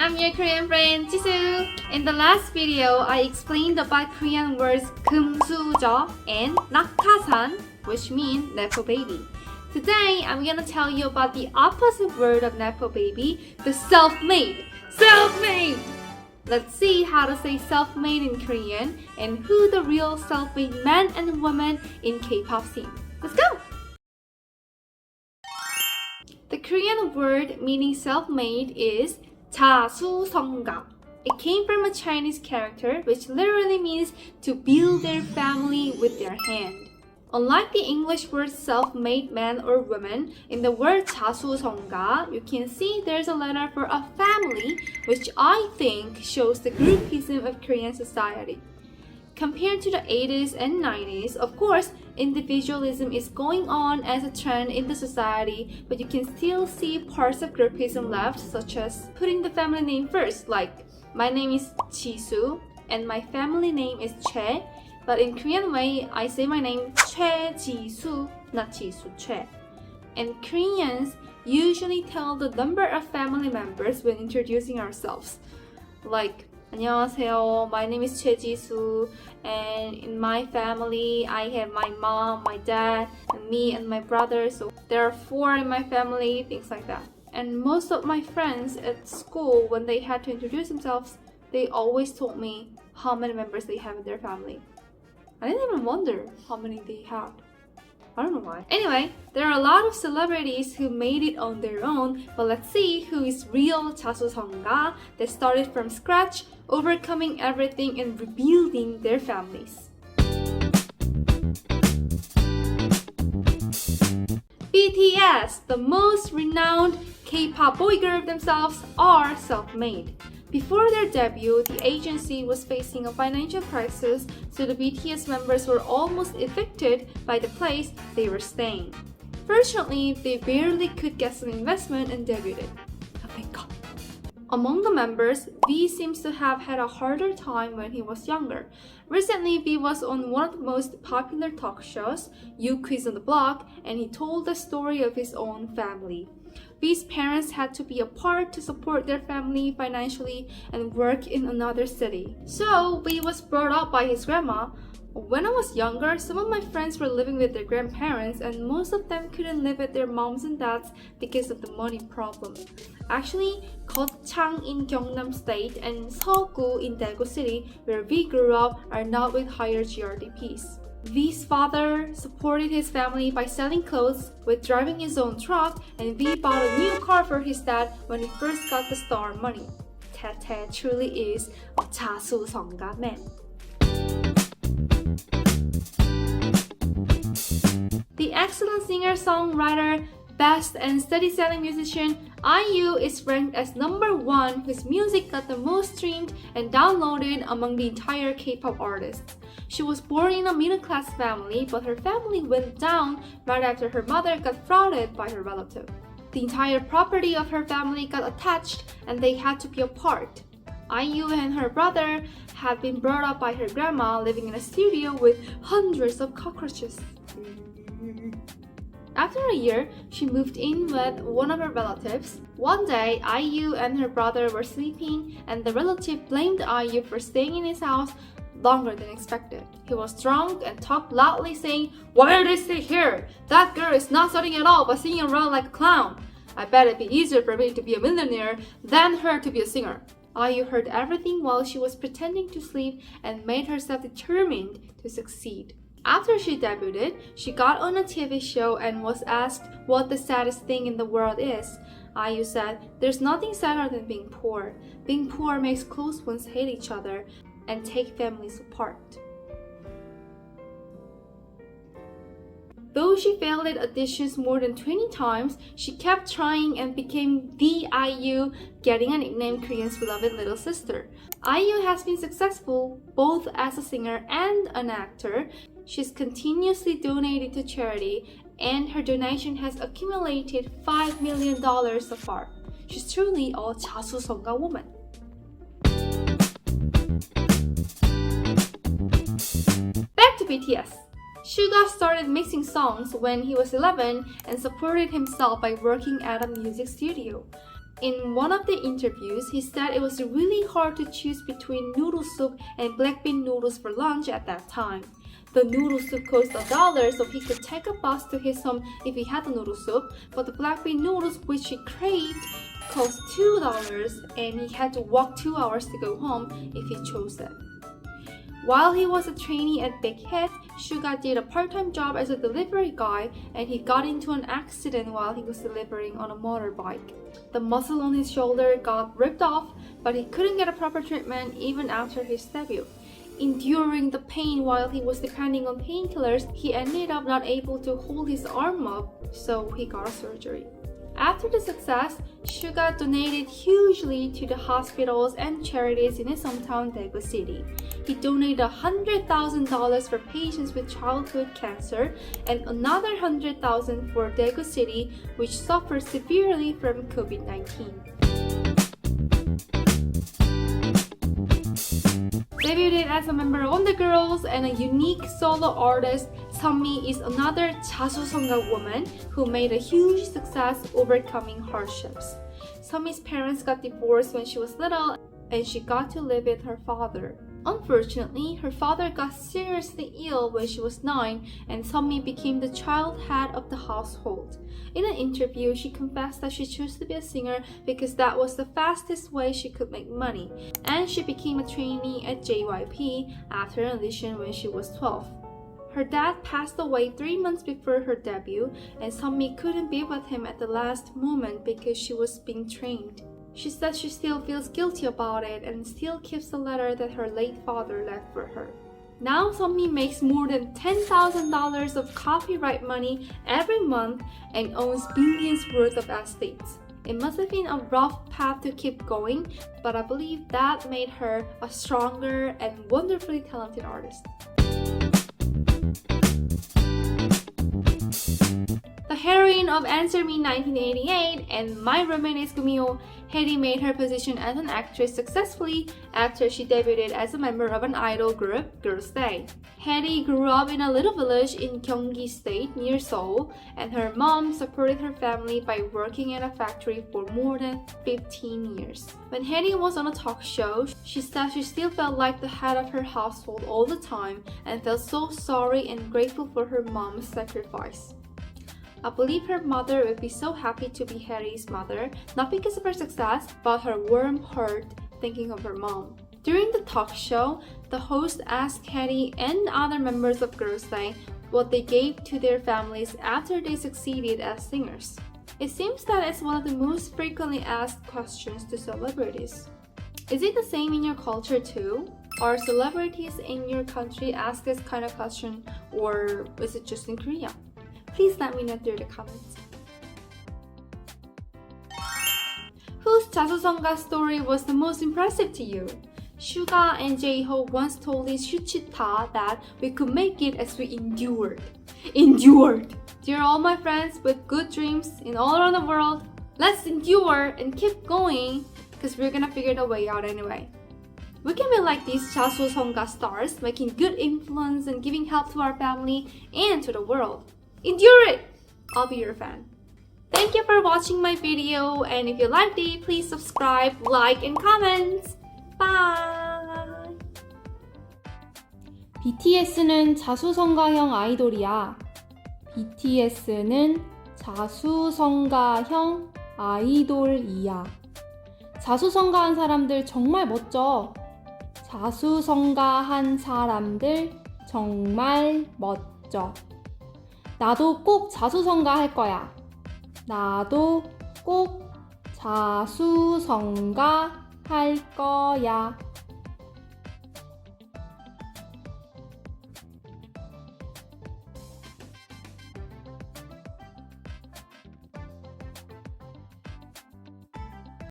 I'm your Korean friend Jisoo. In the last video, I explained about Korean words 금수저 and 낙하산, which mean nepo baby. Today, I'm gonna tell you about the opposite word of nepo baby, the self-made. Self-made! Let's see how to say self-made in Korean and who the real self-made men and women in K-pop scene. Let's go! The Korean word meaning self-made is 자수성가. It came from a Chinese character which literally means to build their family with their hand. Unlike the English word self-made man or woman, in the word 자수성가, you can see there's a letter for a family, which I think shows the groupism of Korean society. Compared to the 80s and 90s, of course, individualism is going on as a trend in the society, but you can still see parts of groupism left, such as putting the family name first, like my name is Jisoo and my family name is Choi. But in Korean way, I say my name Choi Jisoo, not Jisoo Choi. And Koreans usually tell the number of family members when introducing ourselves. Like, 안녕하세요, my name is Choi Jisoo, and in my family, I have my mom, my dad, and me and my brother. So there are 4 in my family, things like that. And most of my friends at school, when they had to introduce themselves, they always told me how many members they have in their family. I didn't even wonder how many they had. I don't know why. Anyway, there are a lot of celebrities who made it on their own, but let's see who is real 자수성가 that started from scratch, overcoming everything and rebuilding their families. BTS, the most renowned K-pop boy group themselves, are self-made. Before their debut, the agency was facing a financial crisis, so the BTS members were almost evicted by the place they were staying. Fortunately, they barely could get some investment and debuted. Thank God. Among the members, V seems to have had a harder time when he was younger. Recently, V was on one of the most popular talk shows, You Quiz on the Block, and he told the story of his own family. V's parents had to be apart to support their family financially and work in another city. So V was brought up by his grandma. When I was younger, some of my friends were living with their grandparents and most of them couldn't live with their moms and dads because of the money problem. Actually, Gochang in Gyeongnam State and Seogu in Daegu City, where V grew up, are not with higher GRDPs. V's father supported his family by selling clothes with driving his own truck, and V bought a new car for his dad when he first got the star money. Tae truly is a 자수성가 man. The excellent singer-songwriter, best and steady-selling musician, IU is ranked as number 1 whose music got the most streamed and downloaded among the entire K-pop artists. She was born in a middle-class family, but her family went down right after her mother got frauded by her relative. The entire property of her family got attached and they had to be apart. IU and her brother had been brought up by her grandma living in a studio with hundreds of cockroaches. After a year, she moved in with one of her relatives. One day, IU and her brother were sleeping and the relative blamed IU for staying in his house longer than expected. He was drunk and talked loudly saying, "Why did they stay here? That girl is not studying at all but singing around like a clown. I bet it'd be easier for me to be a millionaire than her to be a singer." IU heard everything while she was pretending to sleep and made herself determined to succeed. After she debuted, she got on a TV show and was asked what the saddest thing in the world is. IU said, "There's nothing sadder than being poor. Being poor makes close ones hate each other and take families apart." Though she failed at auditions more than 20 times, she kept trying and became the IU, getting a nickname Koreans' beloved little sister. IU has been successful both as a singer and an actor. She's continuously donated to charity, and her donation has accumulated $5 million so far. She's truly a 자수성가 woman. Back to BTS. Suga started mixing songs when he was 11 and supported himself by working at a music studio. In one of the interviews, he said it was really hard to choose between noodle soup and black bean noodles for lunch at that time. The noodle soup cost $1, so he could take a bus to his home if he had the noodle soup, but the black bean noodles which he craved cost $2 and he had to walk 2 hours to go home if he chose it. While he was a trainee at Big Hit, Suga did a part-time job as a delivery guy and he got into an accident while he was delivering on a motorbike. The muscle on his shoulder got ripped off, but he couldn't get a proper treatment even after his debut. Enduring the pain while he was depending on painkillers, he ended up not able to hold his arm up, so he got a surgery. After the success, Suga donated hugely to the hospitals and charities in his hometown Daegu City. He donated $100,000 for patients with childhood cancer and another $100,000 for Daegu City, which suffered severely from COVID-19. Debuted as a member of the Girls and a unique solo artist, Somi is another 자수성가 woman who made a huge success overcoming hardships. Somi's parents got divorced when she was little and she got to live with her father. Unfortunately, her father got seriously ill when she was 9 and Somi became the child head of the household. In an interview, she confessed that she chose to be a singer because that was the fastest way she could make money, and she became a trainee at JYP after an audition when she was 12. Her dad passed away 3 months before her debut, and Somi couldn't be with him at the last moment because she was being trained. She says she still feels guilty about it and still keeps the letter that her late father left for her. Now Somi makes more than $10,000 of copyright money every month and owns billions worth of estates. It must have been a rough path to keep going, but I believe that made her a stronger and wonderfully talented artist. The heroine of Answer Me 1988 and My Roommate is Gumio, Hyeri made her position as an actress successfully after she debuted as a member of an idol group, Girls' Day. Hyeri grew up in a little village in Gyeonggi State near Seoul, and her mom supported her family by working at a factory for more than 15 years. When Hyeri was on a talk show, she said she still felt like the head of her household all the time and felt so sorry and grateful for her mom's sacrifice. I believe her mother would be so happy to be Hyeri's mother, not because of her success, but her warm heart thinking of her mom. During the talk show, the host asked Hyeri and other members of Girls' Day what they gave to their families after they succeeded as singers. It seems that it's one of the most frequently asked questions to celebrities. Is it the same in your culture too? Are celebrities in your country ask this kind of question, or is it just in Korea? Please let me know through the comments. Whose 자수성가 story was the most impressive to you? Suga and J-Hope once told his Shuchita that we could make it as we endured. Endured! Dear all my friends with good dreams in all around the world, let's endure and keep going because we're gonna figure the way out anyway. We can be like these 자수성가 stars, making good influence and giving help to our family and to the world. Endure it! I'll be your fan. Thank you for watching my video, and if you liked it, please subscribe, like, and comment. Bye! BTS는 자수성가형 아이돌이야. BTS는 자수성가형 아이돌이야. 자수성가한 사람들 정말 멋져. 자수성가한 사람들 정말 멋져. 나도 꼭 자수성가 할 거야. 나도 꼭 자수성가 할 거야.